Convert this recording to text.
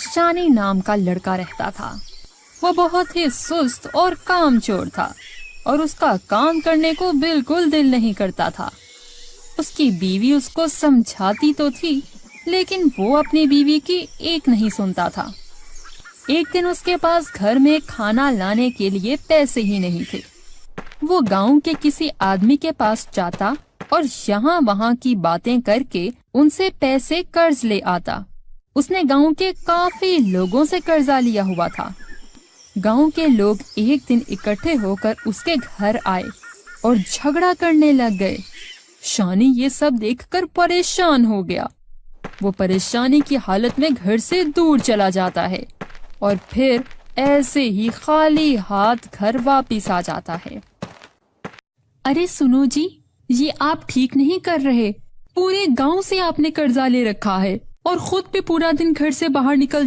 शानी नाम का लड़का रहता था। वो बहुत ही सुस्त और कामचोर था और उसका काम करने को बिल्कुल दिल नहीं करता था। उसकी बीवी उसको समझाती तो थी, लेकिन वो अपनी बीवी की एक नहीं सुनता था। एक दिन उसके पास घर में खाना लाने के लिए पैसे ही नहीं थे। वो गांव के किसी आदमी के पास जाता और यहाँ वहाँ की बातें करके उनसे पैसे कर्ज ले आता। उसने गांव के काफी लोगों से कर्जा लिया हुआ था। गांव के लोग एक दिन इकट्ठे होकर उसके घर आए और झगड़ा करने लग गए। शानी ये सब देखकर परेशान हो गया। वो परेशानी की हालत में घर से दूर चला जाता है और फिर ऐसे ही खाली हाथ घर वापिस आ जाता है। अरे सुनो जी, ये आप ठीक नहीं कर रहे। पूरे गांव से आपने कर्जा ले रखा है और खुद भी पूरा दिन घर से बाहर निकल